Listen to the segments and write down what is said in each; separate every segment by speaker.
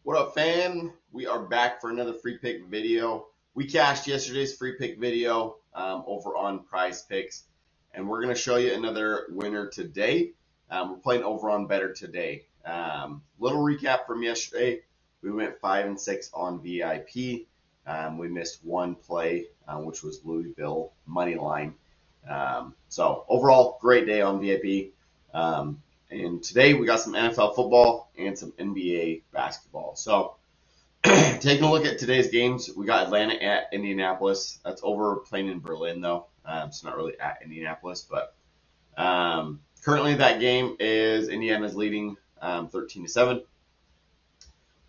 Speaker 1: What up, fam? We are back for another free pick video. We cashed yesterday's free pick video over on Prizepicks, and we're going to show you another winner today. We're playing over on BETR today. Little recap from yesterday. We went 5 and 6 on VIP. We missed one play, which was Louisville money line. So overall, great day on VIP. And today we got some NFL football and some NBA basketball. So taking a look at today's games, we got Atlanta at Indianapolis. That's over playing in Berlin, though. It's not really at Indianapolis. But currently that game is Indiana's leading 13-7.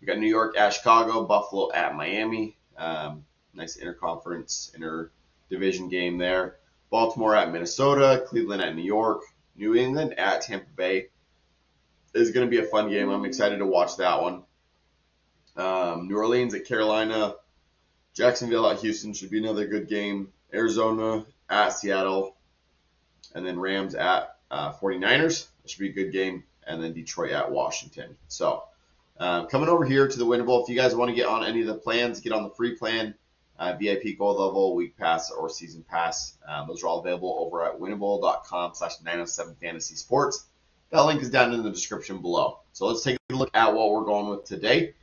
Speaker 1: We got New York at Chicago, Buffalo at Miami. Nice inter-division game there. Baltimore at Minnesota, Cleveland at New York, New England at Tampa Bay. Is going to be a fun game. I'm excited to watch that one. New Orleans at Carolina, Jacksonville at Houston should be another good game. Arizona at Seattle, and then Rams at 49ers. That should be a good game. And then Detroit at Washington. So coming over here to the Winible, if you guys want to get on any of the plans, get on the free plan, VIP Gold Level, Week Pass, or Season Pass. Those are all available over at winnable.com/907fantasy sports. That link is down in the description below. So let's take a look at what we're going with today.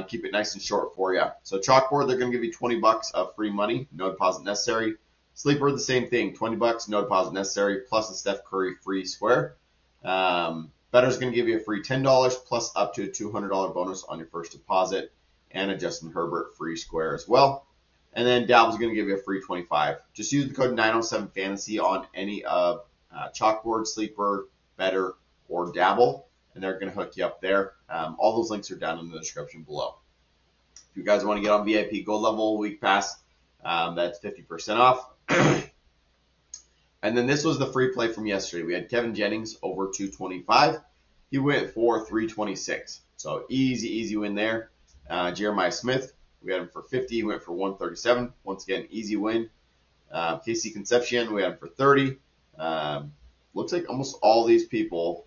Speaker 1: Keep it nice and short for you. So Chalkboard, they're going to give you $20 of free money, no deposit necessary. Sleeper, the same thing, $20, no deposit necessary, plus a Steph Curry free square. BETR's going to give you a free $10 plus up to a $200 bonus on your first deposit, and a Justin Herbert free square as well. And then Dabble's going to give you a free $25. Just use the code 907fantasy on any of Chalkboard, Sleeper, BETR, or Dabble, and they're going to hook you up there. All those links are down in the description below. If you guys want to get on VIP Gold Level Week Pass, that's 50% off. And then this was the free play from yesterday. We had Kevin Jennings over 225. He went for 326. So easy win there. Jeremiah Smith, we had him for 50. He went for 137. Once again, easy win. Casey Concepcion, we had him for 30. Looks like almost all these people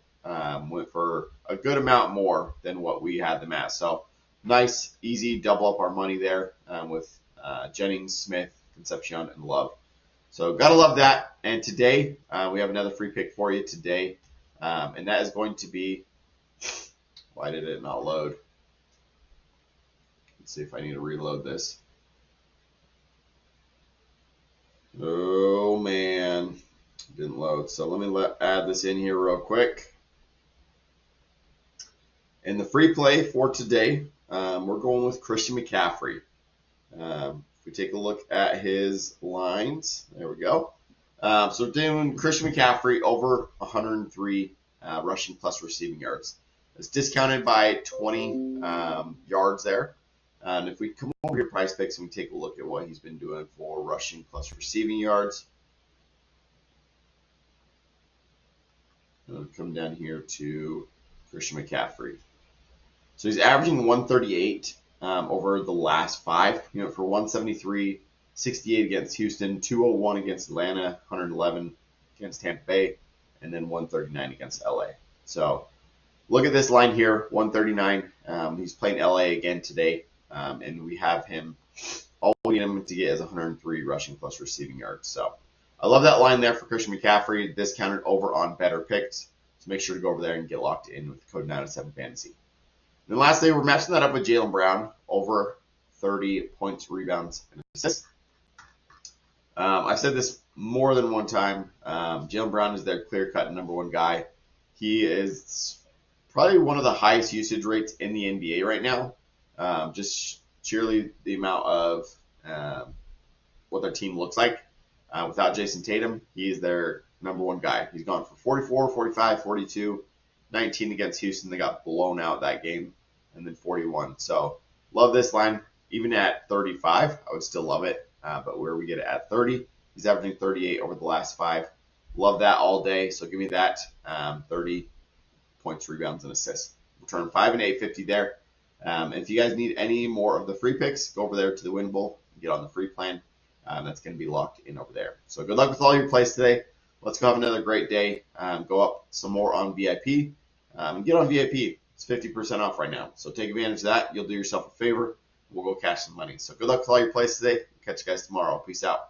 Speaker 1: went for a good amount more than what we had them at. So nice, easy, double up our money there with Jennings, Smith, Concepcion, and Love. So got to love that. And today we have another free pick for you today. And that is going to be, why did it not load? Let's see if I need to reload this. Oh, man. It didn't load. So let me add this in here real quick. In the free play for today, we're going with Christian McCaffrey. If we take a look at his lines, there we go. So we're doing Christian McCaffrey over 103 rushing plus receiving yards. It's discounted by 20 yards there. And if we come over here, Prizepicks, and we take a look at what he's been doing for rushing plus receiving yards, I'll come down here to Christian McCaffrey. So he's averaging 138 over the last 5. He went for 173, 68 against Houston, 201 against Atlanta, 111 against Tampa Bay, and then 139 against LA. So look at this line here, 139. He's playing LA again today, and we have him. All we need him to get is 103 rushing plus receiving yards. So I love that line there for Christian McCaffrey, discounted over on BETR. So make sure to go over there and get locked in with the code 907fantasy. Then lastly, we're matching that up with Jaylen Brown, over 30 points, rebounds, and assists. I've said this more than one time. Jaylen Brown is their clear-cut #1 guy. He is probably one of the highest usage rates in the NBA right now. Just sheerly the amount of what their team looks like. Without Jason Tatum, he is their #1 guy. He's gone for 44, 45, 42, 19 against Houston. They got blown out that game, and then 41. So love this line. Even at 35, I would still love it. But where we get it at 30, he's averaging 38 over the last 5. Love that all day. So give me that 30 points, rebounds, and assists. Return 5 and 850 there. If you guys need any more of the free picks, go over there to the Winible and get on the free plan. That's going to be locked in over there. So good luck with all your plays today. Let's go have another great day. Go up some more on VIP. Get on VIP. It's 50% off right now. So take advantage of that. You'll do yourself a favor. We'll go cash some money. So good luck with all your plays today. Catch you guys tomorrow. Peace out.